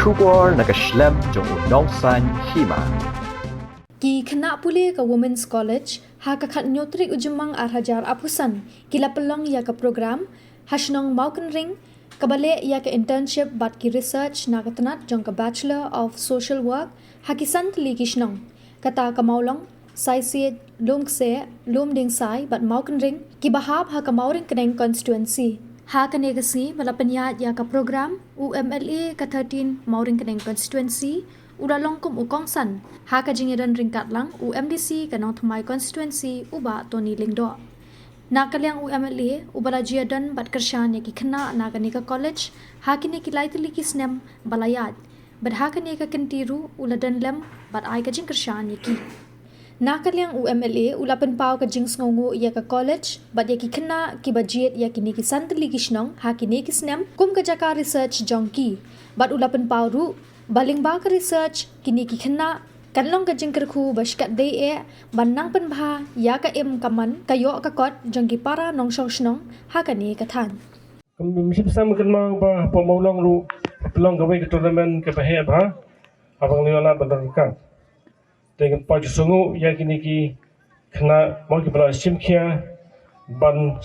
Shubor nakaslem jong unongsan hima. Ki kena pule ke Women's College ha ka khat nyotrik ujumang arhajar apusan kila pelong ya ke program hasnong mauken ring kabale ya ke internship bat ki research na katanat jong ke Bachelor of Social Work ha ki santli kishnong kata ka maulong sai se lum se lum ding sai bat mauken ring ki bahab ha ka mauring keneng constituency ha ka negasi malapanya ya ka program UMLA ka 13 mauring keneng constituency Udah longkum ukong san, ha ka jingiran ringkat lang UMDC kanong thumai constituency uba Tony Lingdo. Na kalyang UMLA ubala jiadan bat kershan ki khna na ka college ha kini ki laitli ki snem balayat. Bat ha ka ka kentiru uladan lem bat ai ka jing kershan ki. Na kalyang UMLA ulapan pau ka jing sngongo ya ka college bat ya ki khna ki budget ya kini ki santli ki snong ha kini ki snem kum ka jaka research jongki. Bat ulapan pau ru baling ba ka research kini ki khna kanlong ka jingkar khu baskat dei banang pen bha ya ka em kaman kayo ka kot jangki para nong shong snong ha ka ni ka than misi sam kan ma ba po maulong ru pelong ka wei ka tournament ka bahe ba abang liwala bandar kan dengan pa sungu ya kini ki khna mo ki bala simkhia ban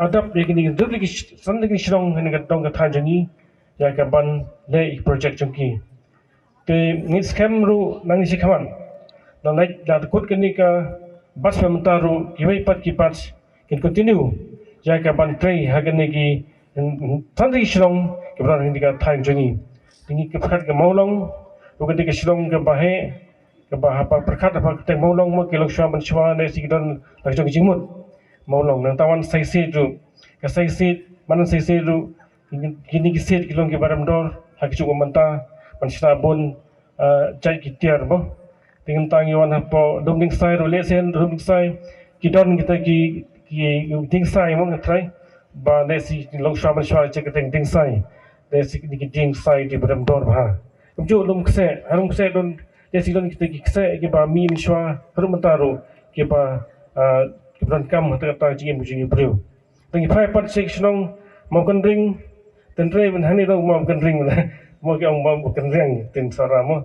adap ya kini dubli ki san ki shrong ni ka tong ka than jangi ya ka ban le project jangki ke ni scam ru nang si kaman na naik da kut kini ka bas pementaru kiwai pat kipas can continue ja ka ban trai hagan ki tandri shlong ke bran ni ka thang jongi tingi ke phat ka maulong ru ka shlong ka bahe ka ba pa prakhat pa te maulong mo ke lok shwa ban shwa ne si don la jong jingmut maulong nang tawan sai se ru ka sai se man sai se ru kini ki set kilong ke baram dor ha ki chu manta pan bun jai kitiar bo dengan tangiwan hapo doming sai role sen doming sai kidon kita ki ding sai mo ngatrai ba desi long shaman shwa che keteng ding sai desi ki ding sai di baram dor ba jo lum kse harum kse don desi don kita ki kse ki ba mi shwa harum mantaro ki ba ki bran kam ta ta ji mu ji brio tengi phai pat section mo kan ring tentre men hani do mo kan ring mo ki ong mo kan ring tin sara mo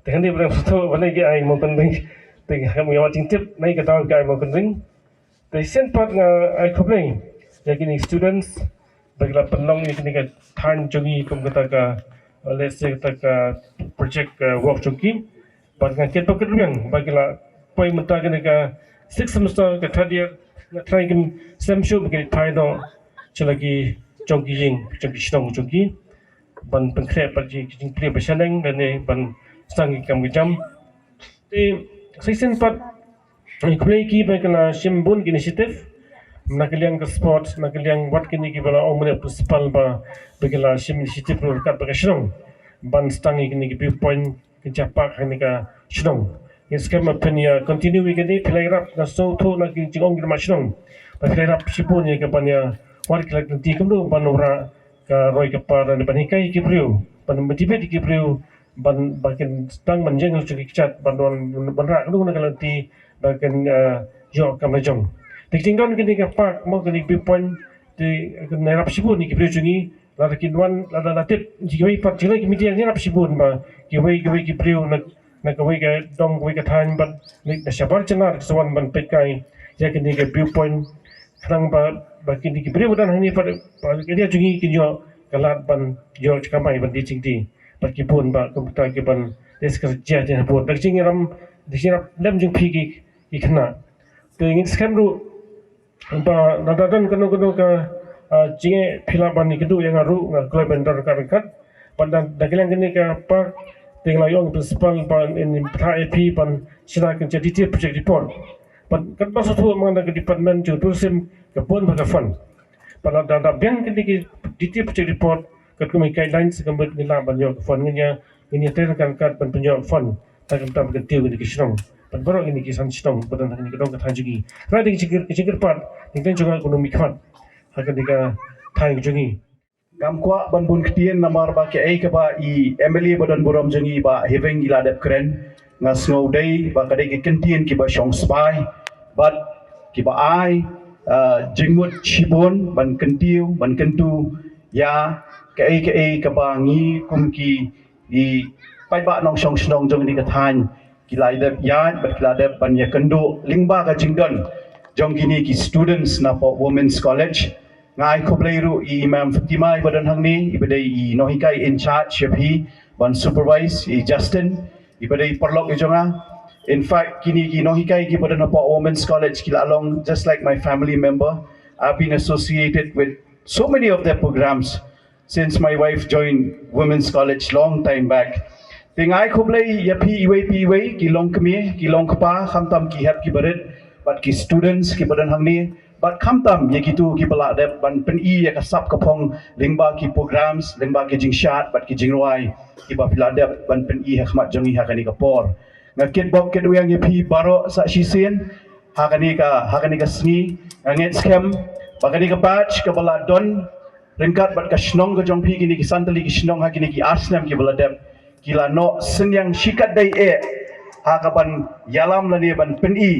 ten di berang foto balai ki ai mo kan ring te ham ya ting tip nai ka taw ka mo kan ring te sen pat nga ai khoplei ya kini students bagla penlong ni kini ka than jongi kum kata ka let's say ta ka project work jongi pat nga ket paket rung bagla poi menta kini ka 6 semester ka third year na try kin sem show kini thai do chalagi jongi jing jongi shnong jongi ban pengkre pat ji jing pre basaneng dan ne ban sang kam jam te season pat play ki ba kana shimbun initiative nakaliang ka sports nakaliang wat kini ki bala omre principal ba begala shim initiative ro kat ba shrong ban stang kini ki point ki japak hani ka shrong is kam apnya continue we gani play rap na so tho na ki jingong ki ma shrong ba play rap shipun ni ka panya wat klak ti kam do ban ora ka roi ka par na ban hikai ki brio ban motivate ki brio ban bakin stang manjeng chu ki chat ban don ban ra lu na kalanti bakin yo kam jong ting don ki ka pak mo ki bi point ti na rap shibun ni ki brio chungi la ki wan la tip ji wei pat ji ki media ni rap shibun ba ki wei ki brio na ka wei ka dong wei ka than ban ni na shabar chana so wan ban pe kai ya ki ka view point khang ba ki ki brio dan hani par ki dia chungi ki yo kalat ban yo kamai ban di chingti ki pun ba komputer ki ban des kerja je buat dak jing ram disirap lem jing pi ki khna to ingin scam ru ba nadadan kanu ka jinge phila ban ni kidu yang aru nga kloi bandar ka kat pandan dagilang ni ka pa tingla yong principal ban in tha ap ban sila kan jadi project report pan kan ba so mang da department ju tourism ka pun ba ka fund pada da biang ki detail project report kat kami guidelines gambar nila banyo fund nya ini ter kan kat ban penyo fund ta kam tam kan tiu ni kisrong ban baro ini kisan stong badan ni kadong ka thanjigi ra ding chikir part ning juga ekonomi khat hakan dika thang jungi kam kwa ban bun ktien namar ba ke ai ka ba I MLA badan buram jungi ba heveng ila dep kren ngas ngau dei ba ka dei ki kentien ki ba shong spai bat ki ba ai jingmut chibon ban kentiu ban kentu ya ke ai ka ba ngi kum ki i pai ba nong shong snong jong ni ka than kilai dep yan bat kila dep ban ya kendo lingba ka jingdon jong kini ki students na po women's college ngai khobleiru i imam fatima badan hangni ibadai i nohikai in charge yapi ban supervise i Justin ibadai perlok i jonga. In fact kini ki nohikai ki badan po women's college kila along just like my family member. I've been associated with so many of their programs since my wife joined women's college long time back. Tingai khoblei yapi iwe ki long kemi ki long kapa khamtam ki hep ki barit but ki students ki badan hangni but khamtam ye kitu ki bala dep ban pen I ya kasap kapong lingba ki programs lingba ki jingshat but ki jingroi ki ba pila dep ban pen I hakmat jongi hakani kapor ngakit bok ket uyang yapi baro sa sisien hakani ka sni nget scam bakani ka batch ka bala don ringkat bat ka snong ka jongpi kini ki santali ki snong ha kini ki asnam ki bala dep kila no senyang shikat dai ha ka ban yalam la ni ban pen I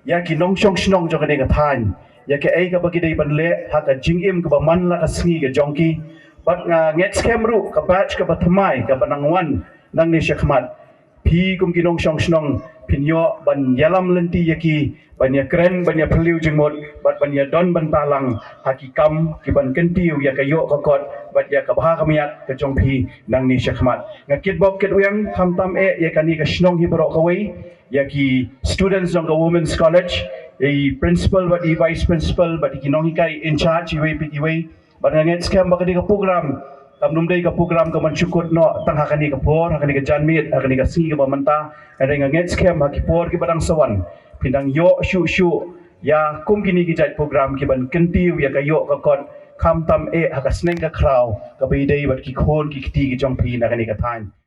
ya ki nong shong snong jong kani ka than ya ke ka bagi dai ban le ha ka jingim ka ba man la ka sngi ka jongki bat nga nget scam ru ka batch ka batmai ka banangwan nang ni shakmat pi kum ki nong shong snong pinyo ban yalam lenti yaki ban ya kren ban ya peliu jengmot bat ban ya don ban talang hakikam ki ban kentiu ya kayo kokot bat ya kabha kamiat ka jongpi nang ni shakmat ngakit bok ket uyang khamtam ya kani ka snong hi borok kawai ya ki students jong ka women's college i principal bat I vice principal bat ki nong hikai in charge iwe pitiwe bat nget scam bakadi ka program kamnum dai ka program ka mansukut no tang hakani ka por hakani ka janmit hakani ka singi ka mamanta ada nget scam hakipor ki badang sawan pindang yo shu ya kum kini ki jat program ki ban kentiu ya kayo ka kot kam tam haka sneng ka kraw ka bidai bat ki khon ki kiti ki jong pi na kani ka than